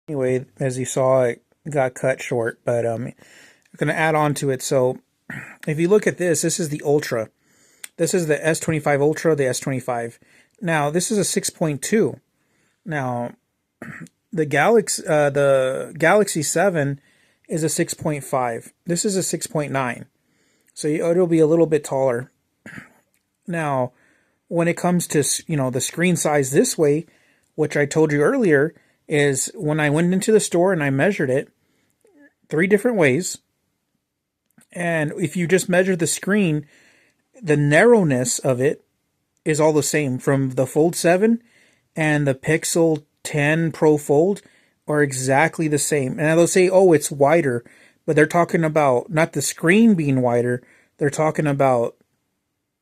Anyway, as you saw, it got cut short, but I'm going to add on to it. So if you look at this, this is the Ultra. This is the S25 Ultra, the S25. Now, this is a 6.2. Now, the Galaxy 7 is a 6.5. This is a 6.9. So it'll be a little bit taller. Now, when it comes to, the screen size this way, which I told you earlier, is when I went into the store and I measured it 3 different ways. And if you just measure the screen, the narrowness of it is all the same from the Fold 7 and the Pixel 10 Pro Fold are exactly the same. And they'll say, oh, it's wider, but they're talking about not the screen being wider. They're talking about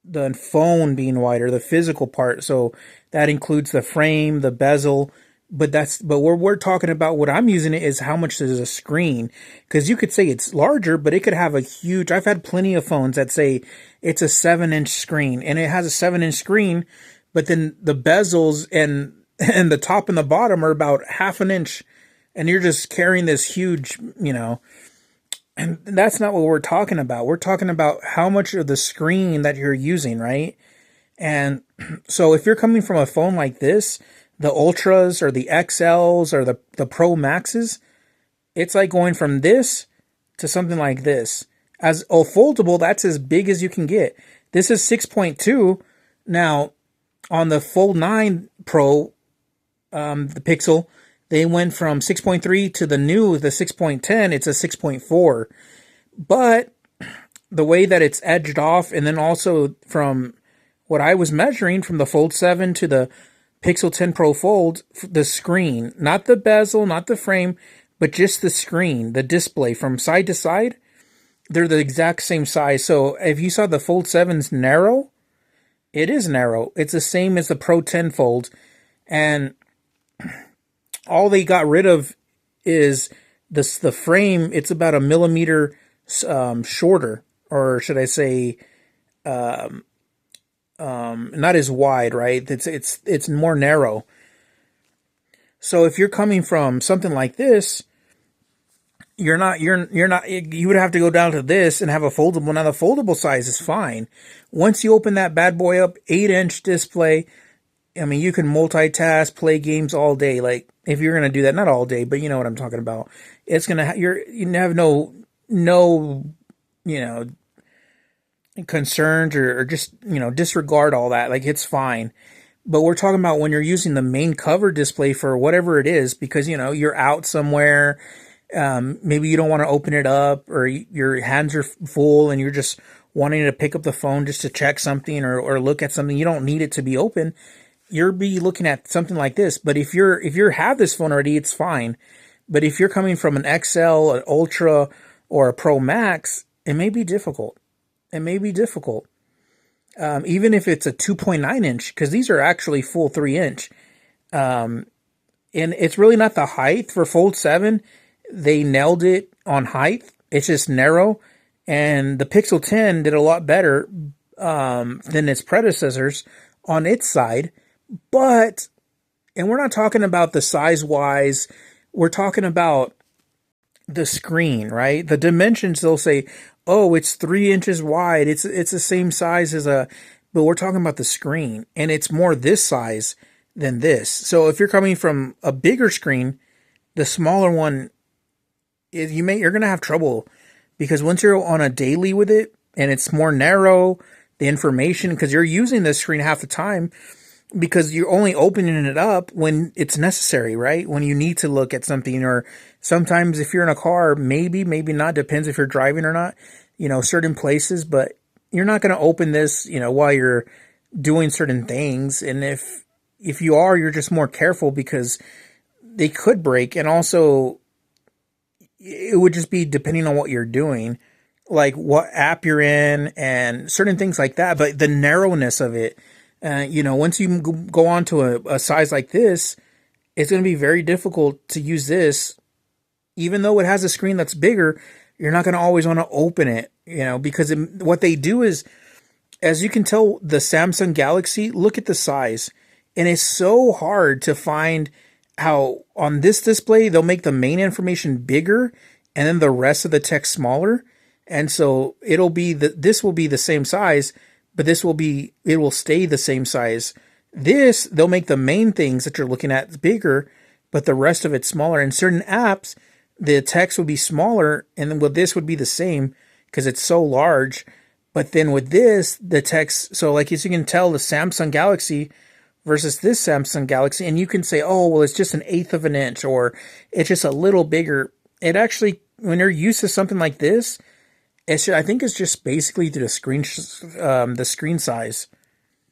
the phone being wider, the physical part. So that includes the frame, the bezel, but we're talking about what I'm using it is how much is a screen. Because you could say it's larger, but it could have a huge, I've had plenty of phones that say it's a 7-inch screen and it has a 7-inch screen, but then the bezels and the top and the bottom are about half an inch and you're just carrying this huge, and that's not what we're talking about. We're talking about how much of the screen that you're using, right? And so if you're coming from a phone like this, the Ultras or the XLs or the Pro Maxes, it's like going from this to something like this. As a foldable, that's as big as you can get. This is 6.2. Now, on the Fold 9 Pro, the Pixel, they went from 6.3 to the 6.10, it's a 6.4. But the way that it's edged off, and then also from what I was measuring from the Fold 7 to the Pixel 10 Pro Fold, the screen, not the bezel, not the frame, but just the screen, the display from side to side, they're the exact same size. So if you saw the Fold 7's narrow, it is narrow. It's the same as the Pro 10 Fold. And all they got rid of is the frame. It's about a millimeter shorter, or should I say, not as wide, right? It's more narrow. So if you're coming from something like this, you would have to go down to this and have a foldable. Now the foldable size is fine. Once you open that bad boy up, 8-inch display. I mean, you can multitask, play games all day. Like if you're gonna do that, not all day, but you know what I'm talking about. It's gonna you have no concerns or just disregard all that. Like it's fine. But we're talking about when you're using the main cover display for whatever it is, because you're out somewhere. Maybe you don't want to open it up, or your hands are full and you're just wanting to pick up the phone just to check something or look at something. You don't need it to be open. You'll be looking at something like this. But if you have this phone already, it's fine. But if you're coming from an XL, an Ultra, or a Pro Max, it may be difficult. It may be difficult. Even if it's a 2.9 inch, because these are actually full 3-inch. And it's really not the height for Fold 7. They nailed it on height. It's just narrow. And the Pixel 10 did a lot better than its predecessors on its side. But, and we're not talking about the size-wise. We're talking about the screen, right? The dimensions, they'll say, oh, it's 3 inches wide. It's the same size as but we're talking about the screen. And it's more this size than this. So if you're coming from a bigger screen, the smaller one, you're going to have trouble. Because once you're on a daily with it, and it's more narrow, the information, because you're using this screen half the time, because you're only opening it up when it's necessary, right? When you need to look at something, or sometimes if you're in a car, maybe not, depends if you're driving or not, certain places, but you're not going to open this, while you're doing certain things. And if you are, you're just more careful because they could break. And also it would just be depending on what you're doing, like what app you're in and certain things like that. But the narrowness of it, once you go on to a size like this, it's going to be very difficult to use this. Even though it has a screen that's bigger, you're not going to always want to open it, because what they do is, as you can tell, the Samsung Galaxy, look at the size. And it's so hard to find how on this display they'll make the main information bigger and then the rest of the text smaller. And so it'll be this will be the same size, but it will stay the same size. This, they'll make the main things that you're looking at bigger, but the rest of it's smaller. In certain apps, the text would be smaller, and then with this would be the same because it's so large. But then with this, the text, so like as you can tell, the Samsung Galaxy versus this Samsung Galaxy, and you can say, oh, well, it's just 1/8 of an inch, or it's just a little bigger. It actually, when you're used to something like this, I think it's just basically the screen size.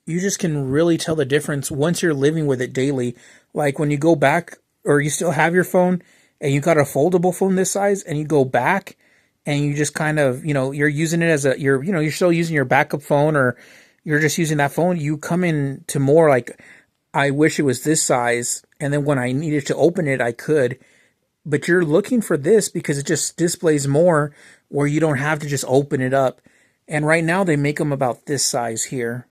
You just can really tell the difference once you're living with it daily. Like when you go back, or you still have your phone, and you got a foldable phone this size, and you go back, and you just kind of, you're using it as you're still using your backup phone, or you're just using that phone. You come in to more like, I wish it was this size, and then when I needed to open it, I could. But you're looking for this because it just displays more where you don't have to just open it up. And right now they make them about this size here.